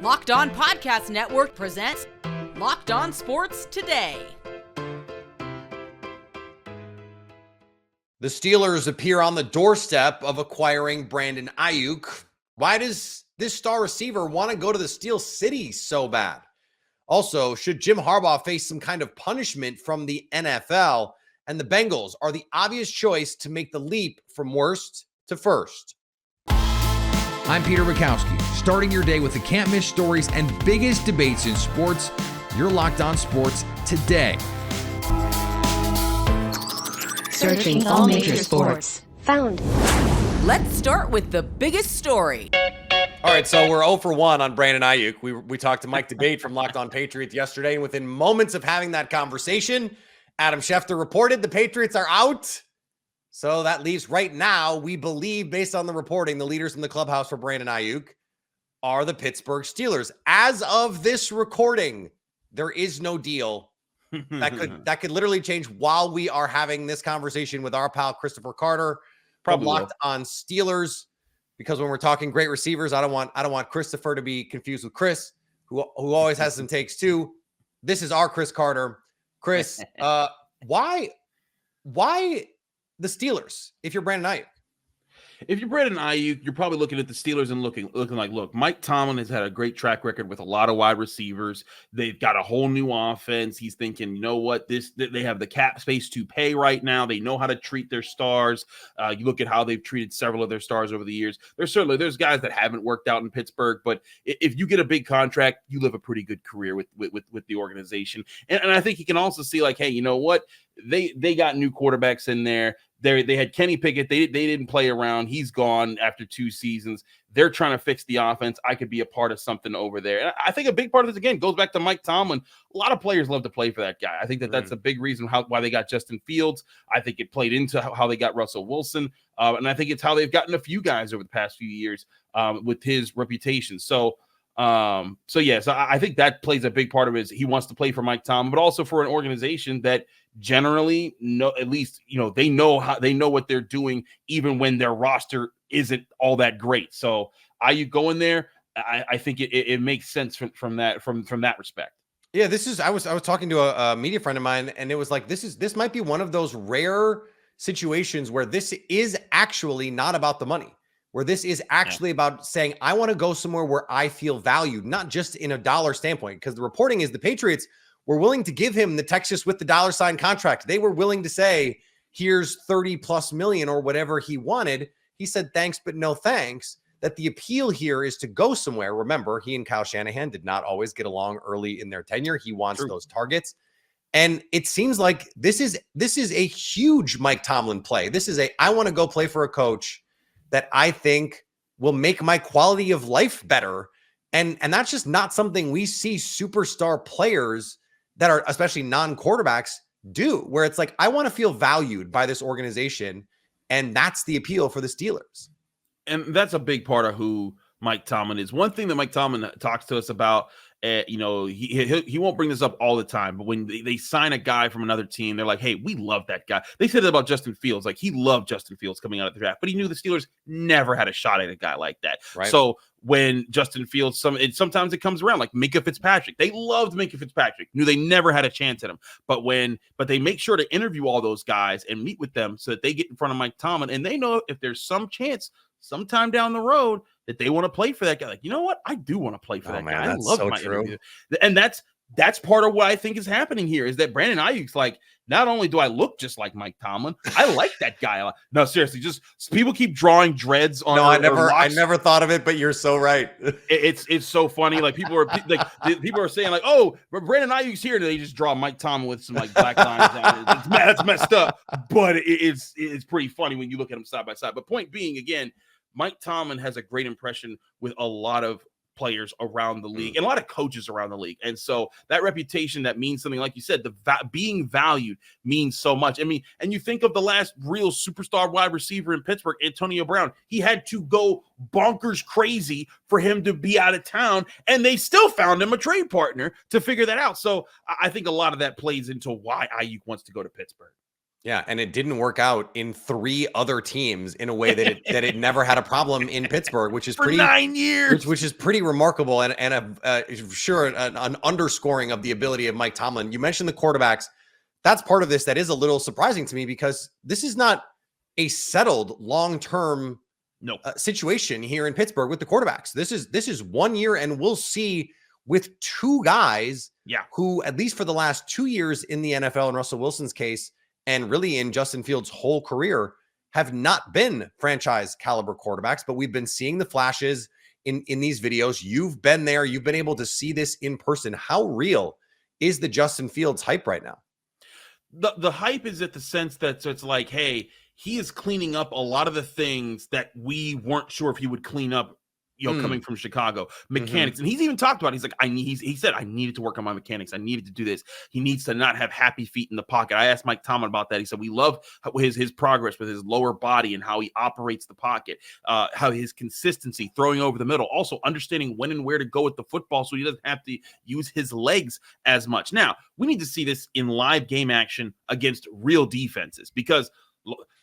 Locked On Podcast Network presents Locked On Sports Today. The Steelers appear on the doorstep of acquiring Brandon Aiyuk. Why does this star receiver want to go to the Steel City so bad? Also, should Jim Harbaugh face some kind of punishment from the NFL? And the Bengals are the obvious choice to make the leap from worst to first. I'm Peter Bukowski, starting your day with the can't-miss stories and biggest debates in sports. You're Locked On Sports Today. Searching all major sports. Found. Let's start with the biggest story. All right, so we're 0 for 1 on Brandon Aiyuk. We talked to Mike Debate from Locked On Patriots yesterday, and within moments of having that conversation, Adam Schefter reported the Patriots are out. So that leaves right now, we believe, based on the reporting, the leaders in the clubhouse for Brandon Aiyuk are the Pittsburgh Steelers. As of this recording, there is no deal that could literally change while we are having this conversation with our pal Christopher Carter from Locked On Steelers. Because when we're talking great receivers, I don't want Christopher to be confused with Chris, who always has some takes too. This is our Chris Carter. Chris, why the Steelers if you're Brandon Aiyuk? If you're Brandon Aiyuk, you're probably looking at the Steelers and looking like, look, Mike Tomlin has had a great track record with a lot of wide receivers. They've got a whole new offense. He's thinking, you know what, they have the cap space to pay right now. They know how to treat their stars. You look at how they've treated several of their stars over the years. There's guys that haven't worked out in Pittsburgh, but if you get a big contract, you live a pretty good career with the organization. And I think you can also see like, hey, you know what, they got new quarterbacks in there. They had Kenny Pickett. They didn't play around. He's gone after 2 seasons. They're trying to fix the offense. I could be a part of something over there. And I think a big part of this, again, goes back to Mike Tomlin. A lot of players love to play for that guy. I think that's a big reason why they got Justin Fields. I think it played into how they got Russell Wilson. And I think it's how they've gotten a few guys over the past few years with his reputation. So I think that plays a big part of it. Is he wants to play for Mike Tomlin, but also for an organization that generally they know what they're doing, even when their roster isn't all that great. So you go in there, I think it makes sense from that respect. Yeah, I was talking to a media friend of mine, and it was like this might be one of those rare situations where this is actually not about the money. Where this is actually about saying, I want to go somewhere where I feel valued, not just in a dollar standpoint. Because the reporting is the Patriots were willing to give him the Texas with the $sign contract. They were willing to say, here's 30 plus million or whatever he wanted. He said, thanks, but no thanks. That the appeal here is to go somewhere. Remember, he and Kyle Shanahan did not always get along early in their tenure. He wants those targets. And it seems like this is a huge Mike Tomlin play. I want to go play for a coach that I think will make my quality of life better. And that's just not something we see superstar players that are especially non-quarterbacks do, where it's like, I want to feel valued by this organization. And that's the appeal for the Steelers. And that's a big part of who Mike Tomlin is. One thing that Mike Tomlin talks to us about, he won't bring this up all the time, but when they sign a guy from another team, they're like, hey, we love that guy. They said it about Justin Fields. Like, he loved Justin Fields coming out of the draft, but he knew the Steelers never had a shot at a guy like that. Right. So when Justin Fields, sometimes it comes around, like Minkah Fitzpatrick. They loved Minkah Fitzpatrick, knew they never had a chance at him. But they make sure to interview all those guys and meet with them so that they get in front of Mike Tomlin, and they know if there's some chance sometime down the road that they want to play for that guy. Like, you know what? I do want to play for that guy. I love so true. And that's part of what I think is happening here is that Brandon Aiyuk's like, not only do I look just like Mike Tomlin, I like that guy a lot. No, seriously, just people keep drawing dreads on. No, I never thought of it, but you're so right. It's so funny. Like people are saying like, oh, Brandon Aiyuk's here, and they just draw Mike Tomlin with some like black lines on it. That's messed up, but it's pretty funny when you look at them side by side. But point being, again, Mike Tomlin has a great impression with a lot of players around the league and a lot of coaches around the league. And so that reputation, that means something, like you said, being valued means so much. I mean, and you think of the last real superstar wide receiver in Pittsburgh, Antonio Brown, he had to go bonkers crazy for him to be out of town, and they still found him a trade partner to figure that out. So I think a lot of that plays into why Aiyuk wants to go to Pittsburgh. Yeah, and it didn't work out in 3 other teams in a way that it never had a problem in Pittsburgh, which is For 9 years. which is pretty remarkable and sure an underscoring of the ability of Mike Tomlin. You mentioned the quarterbacks. That's part of this that is a little surprising to me because this is not a settled long-term situation here in Pittsburgh with the quarterbacks. This is 1 year, and we'll see with 2 guys who, at least for the last 2 years in the NFL, in Russell Wilson's case, and really in Justin Fields' whole career, have not been franchise caliber quarterbacks, but we've been seeing the flashes in these videos. You've been there. You've been able to see this in person. How real is the Justin Fields hype right now? The hype is at the sense that it's like, hey, he is cleaning up a lot of the things that we weren't sure if he would clean up, coming from Chicago. Mechanics. And he's even talked about it. He's like, he said, I needed to work on my mechanics. I needed to do this. He needs to not have happy feet in the pocket. I asked Mike Tomlin about that. He said, we love his progress with his lower body and how he operates the pocket, how his consistency, throwing over the middle, also understanding when and where to go with the football so he doesn't have to use his legs as much. Now, we need to see this in live game action against real defenses because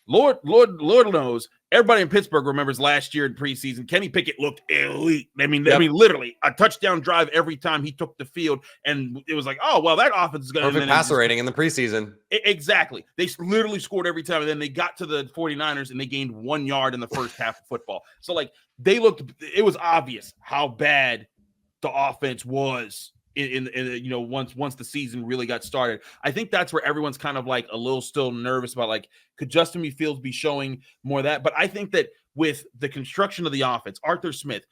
Lord knows everybody in Pittsburgh remembers last year in preseason. Kenny Pickett looked elite. I mean, literally a touchdown drive every time he took the field, and it was like, oh well, that offense is going to perfect passer rating in the preseason. Exactly, they literally scored every time, and then they got to the 49ers and they gained 1 yard in the first half of football. So like it was obvious how bad the offense was. Once the season really got started. I think that's where everyone's kind of like a little still nervous about, like, could Justin Fields be showing more of that? But I think that with the construction of the offense, Arthur Smith,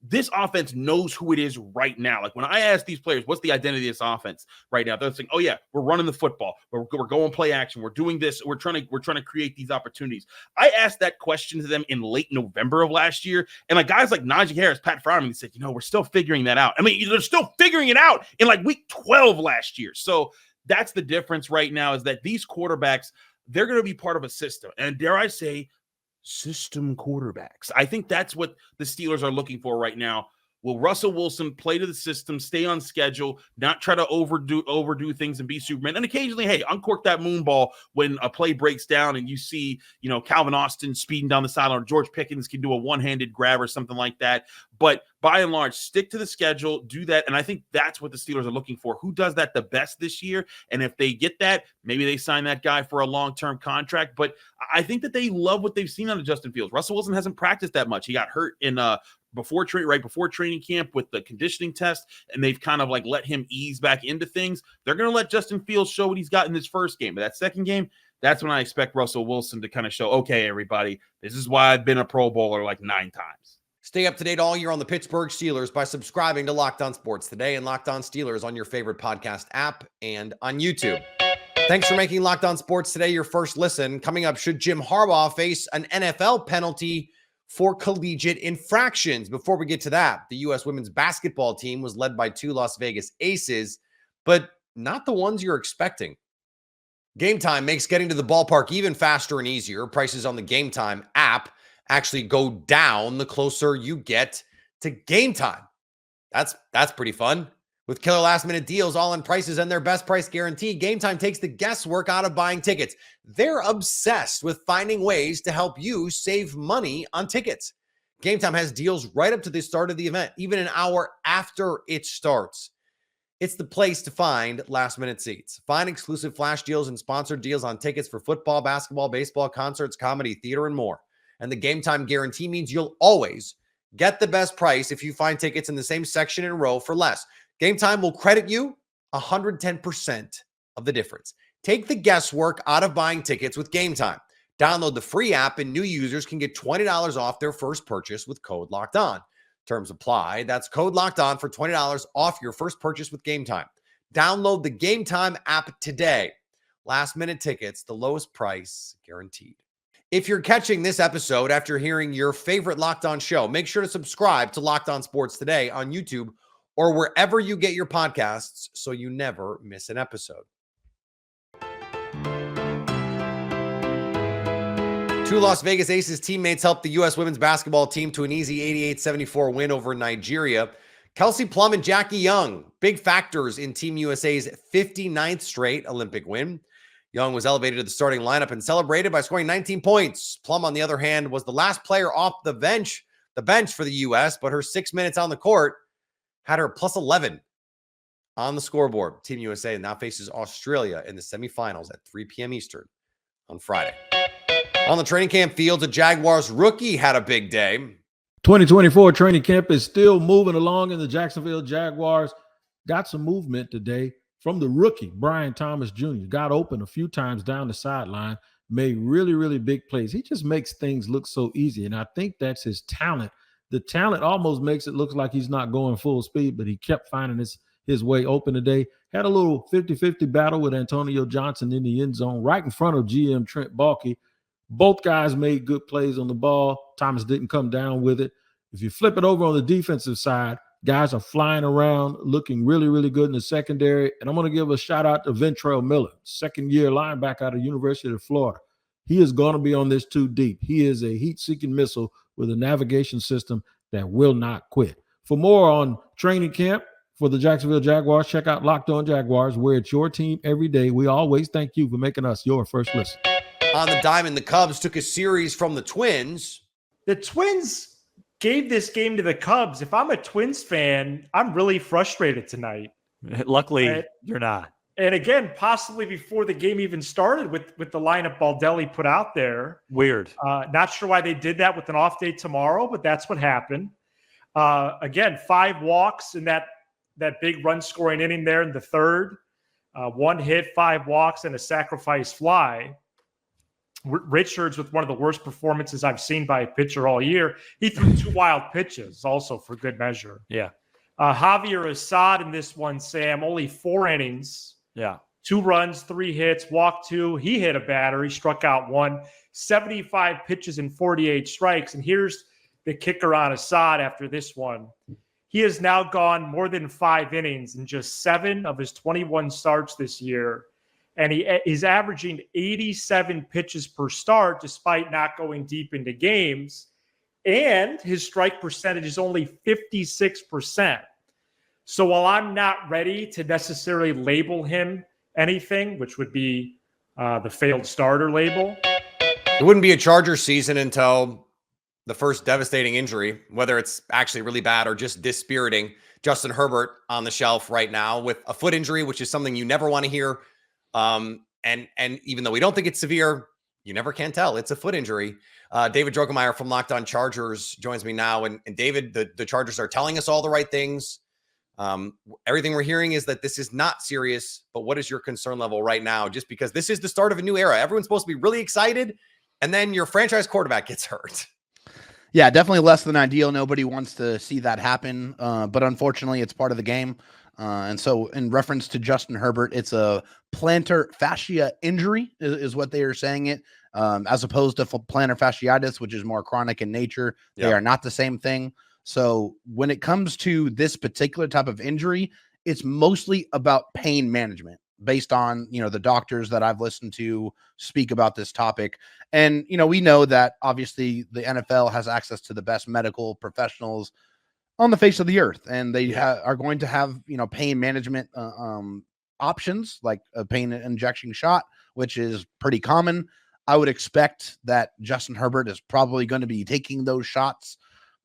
this offense knows who it is right now. Like when I ask these players, what's the identity of this offense right now? They're saying, oh yeah, we're running the football. We're going play action. We're doing this. We're trying to create these opportunities. I asked that question to them in late November of last year. And like guys like Najee Harris, Pat Fryerman said, we're still figuring that out. I mean, they're still figuring it out in like week 12 last year. So that's the difference right now, is that these quarterbacks, they're going to be part of a system. And dare I say, system quarterbacks. I think that's what the Steelers are looking for right now. Will Russell Wilson play to the system, stay on schedule, not try to overdo things and be Superman? And occasionally, hey, uncork that moon ball when a play breaks down and you see, Calvin Austin speeding down the sideline, or George Pickens can do a one-handed grab or something like that. But by and large, stick to the schedule, do that. And I think that's what the Steelers are looking for. Who does that the best this year? And if they get that, maybe they sign that guy for a long-term contract. But I think that they love what they've seen out of Justin Fields. Russell Wilson hasn't practiced that much. He got hurt in before training camp with the conditioning test, and they've kind of like let him ease back into things. They're going to let Justin Fields show what he's got in this first game. But that second game, that's when I expect Russell Wilson to kind of show, okay, everybody, this is why I've been a Pro Bowler like 9 times. Stay up to date all year on the Pittsburgh Steelers by subscribing to Locked On Sports Today and Locked On Steelers on your favorite podcast app and on YouTube. Thanks for making Locked On Sports Today your first listen. Coming up, should Jim Harbaugh face an NFL penalty for collegiate infractions? Before we get to that, the U.S. women's basketball team was led by 2 Las Vegas aces, but not the ones you're expecting. Game Time makes getting to the ballpark even faster and easier. Prices on the Game Time app actually go down the closer you get to game time. That's pretty fun. With killer last-minute deals, all-in prices, and their best price guarantee, Game Time takes the guesswork out of buying tickets. They're obsessed with finding ways to help you save money on tickets. Game Time has deals right up to the start of the event, even an hour after it starts. It's the place to find last-minute seats. Find exclusive flash deals and sponsored deals on tickets for football, basketball, baseball, concerts, comedy, theater, and more. And the Game Time guarantee means you'll always get the best price if you find tickets in the same section and row for less. Game Time will credit you 110% of the difference. Take the guesswork out of buying tickets with Game Time. Download the free app, and new users can get $20 off their first purchase with code Locked On. Terms apply. That's code Locked On for $20 off your first purchase with Game Time. Download the Game Time app today. Last minute tickets, the lowest price guaranteed. If you're catching this episode after hearing your favorite Locked On show, make sure to subscribe to Locked On Sports Today on YouTube or wherever you get your podcasts so you never miss an episode. 2 Las Vegas Aces teammates helped the U.S. women's basketball team to an easy 88-74 win over Nigeria. Kelsey Plum and Jackie Young, big factors in Team USA's 59th straight Olympic win. Young was elevated to the starting lineup and celebrated by scoring 19 points. Plum, on the other hand, was the last player off the bench for the U.S., but her 6 minutes on the court had her plus 11 on the scoreboard. Team USA now faces Australia in the semifinals at 3 p.m. Eastern on Friday. On the training camp field, the Jaguars rookie had a big day. 2024 training camp is still moving along, and the Jacksonville Jaguars got some movement today from the rookie, Brian Thomas Jr. Got open a few times down the sideline, made really, really big plays. He just makes things look so easy, and I think that's his talent. The talent almost makes it look like he's not going full speed, but he kept finding his way open today. Had a little 50-50 battle with Antonio Johnson in the end zone right in front of GM Trent Baalke. Both guys made good plays on the ball. Thomas didn't come down with it. If you flip it over on the defensive side, guys are flying around, looking really, really good in the secondary. And I'm going to give a shout out to Ventrell Miller, second-year linebacker out of University of Florida. He is going to be on this too deep. He is a heat-seeking missile with a navigation system that will not quit. For more on training camp for the Jacksonville Jaguars, check out Locked On Jaguars, where it's your team every day. We always thank you for making us your first listen. On the diamond, the Cubs took a series from the Twins. The Twins gave this game to the Cubs. If I'm a Twins fan, I'm really frustrated tonight. Luckily, you're not. And again, possibly before the game even started with the lineup Baldelli put out there. Weird. Not sure why they did that with an off day tomorrow, but that's what happened. Again, 5 walks in that big run scoring inning there in the third. 1 hit, 5 walks, and a sacrifice fly. Richards with one of the worst performances I've seen by a pitcher all year. He threw 2 wild pitches also for good measure. Yeah. Javier Assad in this one, Sam, only 4 innings. Yeah. 2 runs, 3 hits, walked 2. He hit a batter. He struck out 1. 75 pitches and 48 strikes. And here's the kicker on Assad after this one. He has now gone more than 5 innings in just 7 of his 21 starts this year. And he is averaging 87 pitches per start despite not going deep into games. And his strike percentage is only 56%. So while I'm not ready to necessarily label him anything, which would be the failed starter label. It wouldn't be a Charger season until the first devastating injury, whether it's actually really bad or just dispiriting. Justin Herbert on the shelf right now with a foot injury, which is something you never want to hear. And even though we don't think it's severe, you never can tell. It's a foot injury. David Drogemeyer from Locked On Chargers joins me now. And David, the Chargers are telling us all the right things. Everything we're hearing is that this is not serious, but what is your concern level right now? Just because this is the start of a new era. Everyone's supposed to be really excited. And then your franchise quarterback gets hurt. Yeah, definitely less than ideal. Nobody wants to see that happen. But unfortunately, it's part of the game. And so in reference to Justin Herbert, it's a plantar fascia injury is what they are saying it, as opposed to plantar fasciitis, which is more chronic in nature. They are not the same thing. So when it comes to this particular type of injury, it's mostly about pain management based on, the doctors that I've listened to speak about this topic. And, we know that obviously the NFL has access to the best medical professionals on the face of the earth. And they are going to have, pain management options like a pain injection shot, which is pretty common. I would expect that Justin Herbert is probably going to be taking those shots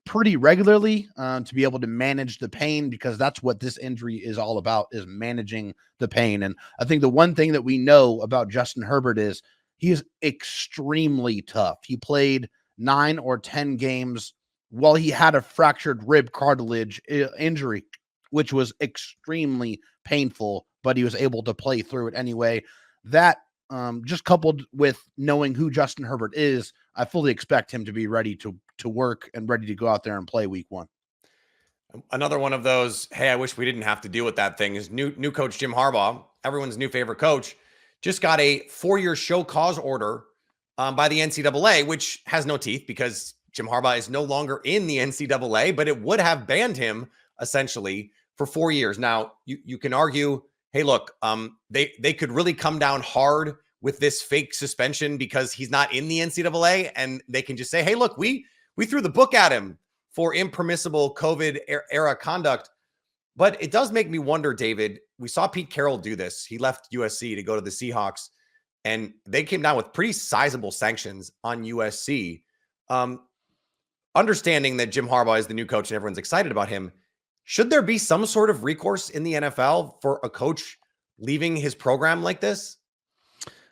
pretty regularly to be able to manage the pain, because that's what this injury is all about, is managing the pain. And I think the one thing that we know about Justin Herbert is he is extremely tough. He played 9 or 10 games while he had a fractured rib cartilage injury, which was extremely painful, but he was able to play through it anyway. That just coupled with knowing who Justin Herbert is, I fully expect him to be ready to work and ready to go out there and play week 1. Another one of those, hey, I wish we didn't have to deal with that thing, is new coach Jim Harbaugh, everyone's new favorite coach, just got a 4-year show cause order by the NCAA, which has no teeth because Jim Harbaugh is no longer in the NCAA, but it would have banned him essentially for 4 years. Now, you can argue, hey, look, they could really come down hard with this fake suspension because he's not in the NCAA, and they can just say, hey, look, we threw the book at him for impermissible COVID era conduct. But it does make me wonder, David, we saw Pete Carroll do this. He left USC to go to the Seahawks. and they came down with pretty sizable sanctions on USC. Understanding that Jim Harbaugh is the new coach and everyone's excited about him, should there be some sort of recourse in the NFL for a coach leaving his program like this?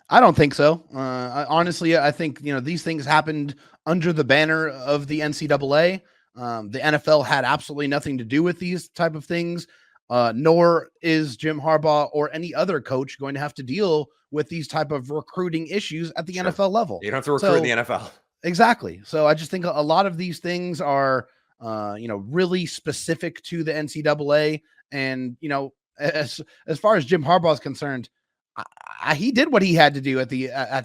I don't think so. Honestly, I think, these things happened under the banner of the NCAA. The NFL had absolutely nothing to do with these type of things, nor is Jim Harbaugh or any other coach going to have to deal with these type of recruiting issues at the NFL level. You don't have to recruit in the NFL. Exactly. So I just think a lot of these things are, really specific to the NCAA. And, as far as Jim Harbaugh is concerned, he did what he had to do at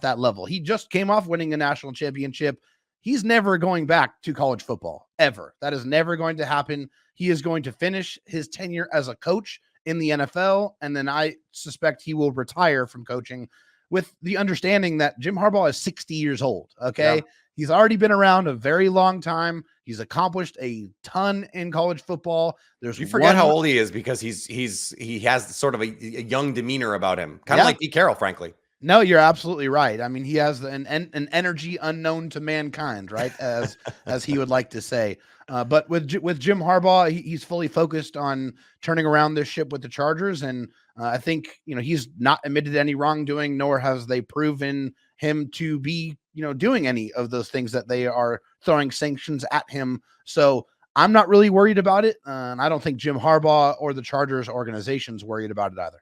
that level. He just came off winning a national championship. He's never going back to college football ever. That is never going to happen. He is going to finish his tenure as a coach in the NFL. And then I suspect he will retire from coaching, with the understanding that Jim Harbaugh is 60 years old. Okay. Yeah. He's already been around a very long time. He's accomplished a ton in college football. You forget how old he is because he has sort of a young demeanor about him, kind of like Pete Carroll, frankly. No, you're absolutely right. I mean, he has an energy unknown to mankind, right? As he would like to say. But with Jim Harbaugh, he's fully focused on turning around this ship with the Chargers, and I think he's not admitted any wrongdoing, nor has they proven him to be doing any of those things that they are throwing sanctions at him. So I'm not really worried about it, and I don't think Jim Harbaugh or the Chargers organization's worried about it either.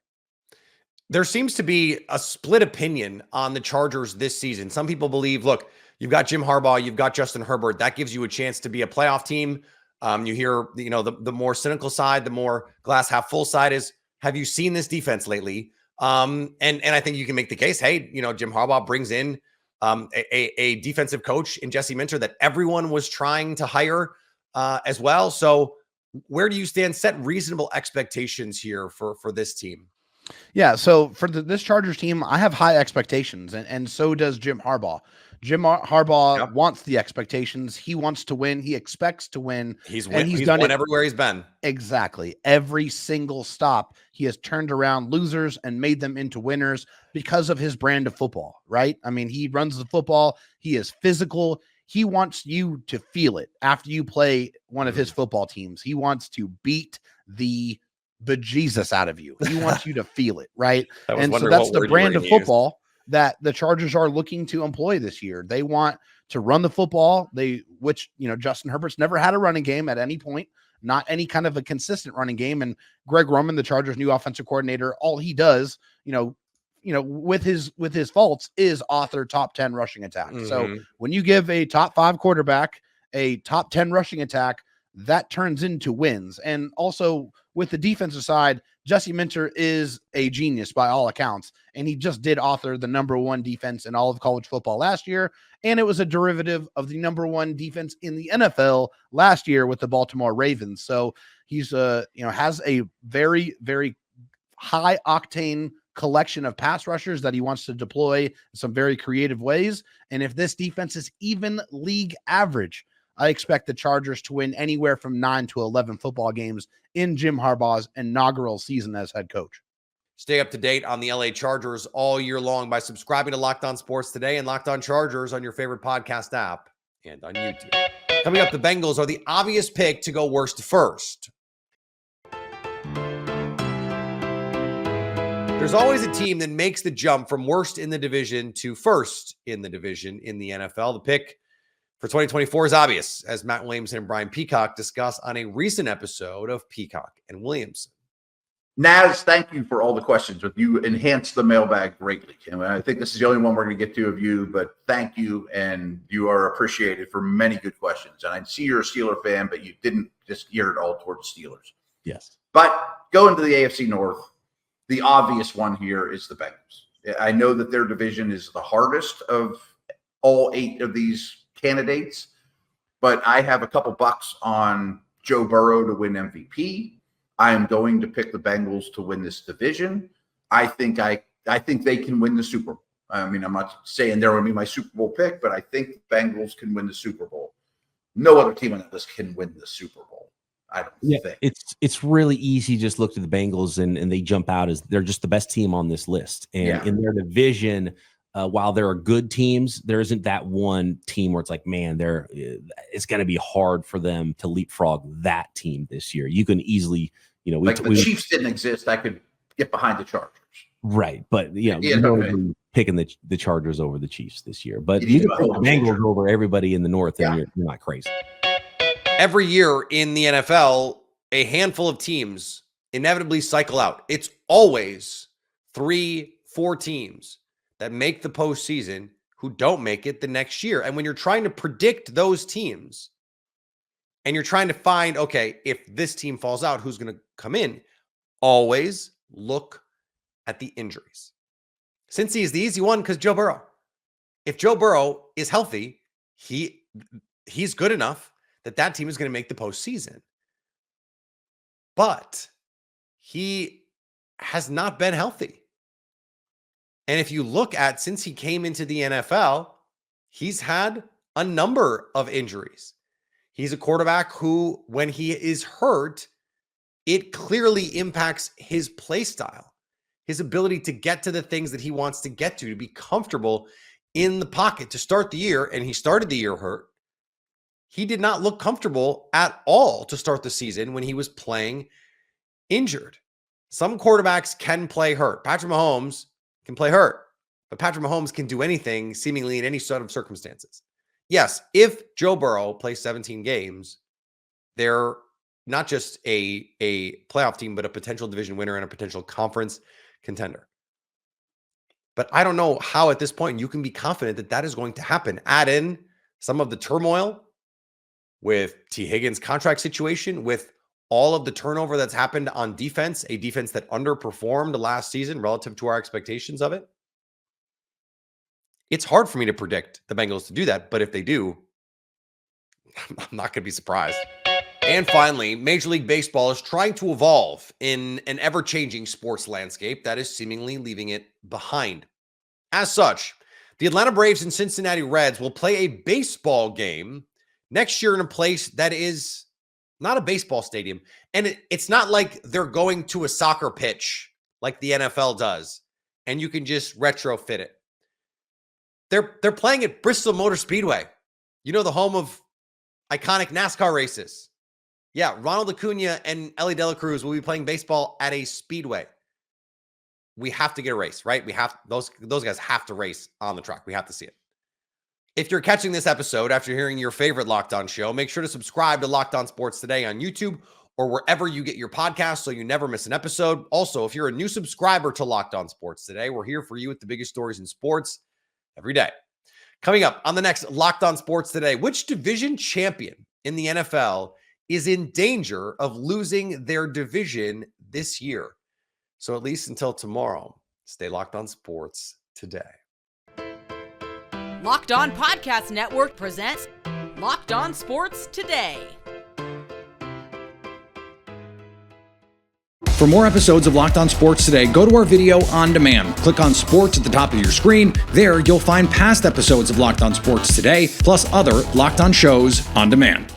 There seems to be a split opinion on the Chargers this season. Some people believe, look, you've got Jim Harbaugh, you've got Justin Herbert. That gives you a chance to be a playoff team. You hear, the more cynical side, the more glass half full side is, have you seen this defense lately? And I think you can make the case, hey, Jim Harbaugh brings in a defensive coach in Jesse Minter that everyone was trying to hire as well. So where do you stand? Set reasonable expectations here for this team. Yeah, so for this Chargers team, I have high expectations, and so does Jim Harbaugh. Jim Harbaugh wants the expectations. He wants to win. He expects to win. He's done it everywhere he's been. Exactly. Every single stop, he has turned around losers and made them into winners because of his brand of football, right? I mean, he runs the football. He is physical. He wants you to feel it after you play one of his football teams. He wants to beat the bejesus out of you. He wants you to feel it, right? And so that's the brand of football that the Chargers are looking to employ this year. They want to run the football. Which Justin Herbert's never had a running game at any point, not any kind of a consistent running game. And Greg Roman, the Chargers' new offensive coordinator, all he does, with his faults, is author top 10 rushing attack. Mm-hmm. So when you give a top 5 quarterback a top 10 rushing attack, that turns into wins. And also with the defensive side, Jesse Minter is a genius by all accounts. And he just did author the #1 defense in all of college football last year. And it was a derivative of the #1 defense in the NFL last year with the Baltimore Ravens. So he's has a very, very high octane collection of pass rushers that he wants to deploy in some very creative ways. And if this defense is even league average, I expect the Chargers to win anywhere from 9 to 11 football games in Jim Harbaugh's inaugural season as head coach. Stay up to date on the LA Chargers all year long by subscribing to Locked On Sports Today and Locked On Chargers on your favorite podcast app and on YouTube. Coming up, the Bengals are the obvious pick to go worst to first. There's always a team that makes the jump from worst in the division to first in the division in the NFL. The pick for 2024 is obvious, as Matt Williamson and Brian Peacock discuss on a recent episode of Peacock and Williamson. Naz, thank you for all the questions. You enhanced the mailbag greatly. And I think this is the only one we're going to get to of you, but thank you, and you are appreciated for many good questions. And I see you're a Steeler fan, but you didn't just gear it all towards Steelers. Yes. But going to the AFC North, the obvious one here is the Bengals. I know that their division is the hardest of all 8 of these candidates, but I have a couple bucks on Joe Burrow to win MVP. I am going to pick the Bengals to win this division. I think they can win the Super Bowl. I mean, I'm not saying they're going to be my Super Bowl pick, but I think the Bengals can win the Super Bowl. No other team on that list can win the Super Bowl. I don't think. It's really easy. Just look to the Bengals and they jump out as they're just the best team on this list. And in their division, while there are good teams, there isn't that one team where it's like, man, it's going to be hard for them to leapfrog that team this year. You can easily, the Chiefs didn't exist. I could get behind the Chargers. Right. But, picking the Chargers over the Chiefs this year. But you can pick the Bengals over everybody in the North, and you're not crazy. Every year in the NFL, a handful of teams inevitably cycle out. It's always 3-4 teams that make the postseason who don't make it the next year. And when you're trying to predict those teams and you're trying to find, okay, if this team falls out, who's going to come in? Always look at the injuries. Cincy is the easy one because Joe Burrow. If Joe Burrow is healthy, he's good enough that team is going to make the postseason. But he has not been healthy. And if you look at, since he came into the NFL, he's had a number of injuries. He's a quarterback who, when he is hurt, it clearly impacts his play style, his ability to get to the things that he wants to get to be comfortable in the pocket to start the year. And he started the year hurt. He did not look comfortable at all to start the season when he was playing injured. Some quarterbacks can play hurt. Patrick Mahomes can play hurt, but Patrick Mahomes can do anything seemingly in any sort of circumstances. Yes, if Joe Burrow plays 17 games, they're not just a playoff team, but a potential division winner and a potential conference contender. But I don't know how at this point you can be confident that is going to happen. Add in some of the turmoil with T. Higgins' contract situation, with all of the turnover that's happened on defense, a defense that underperformed last season relative to our expectations of it. It's hard for me to predict the Bengals to do that, but if they do, I'm not going to be surprised. And finally, Major League Baseball is trying to evolve in an ever-changing sports landscape that is seemingly leaving it behind. As such, the Atlanta Braves and Cincinnati Reds will play a baseball game next year in a place that is not a baseball stadium. And it's not like they're going to a soccer pitch like the NFL does, and you can just retrofit it. They're playing at Bristol Motor Speedway. The home of iconic NASCAR races. Yeah, Ronald Acuna and Ellie De La Cruz will be playing baseball at a speedway. We have to get a race, right? We have those guys have to race on the track. We have to see it. If you're catching this episode after hearing your favorite Locked On show, make sure to subscribe to Locked On Sports Today on YouTube or wherever you get your podcasts so you never miss an episode. Also, if you're a new subscriber to Locked On Sports Today, we're here for you with the biggest stories in sports every day. Coming up on the next Locked On Sports Today, which division champion in the NFL is in danger of losing their division this year? So at least until tomorrow, stay locked on sports today. Locked On Podcast Network presents Locked On Sports Today. For more episodes of Locked On Sports Today, go to our video on demand. Click on Sports at the top of your screen. There, you'll find past episodes of Locked On Sports Today, plus other Locked On shows on demand.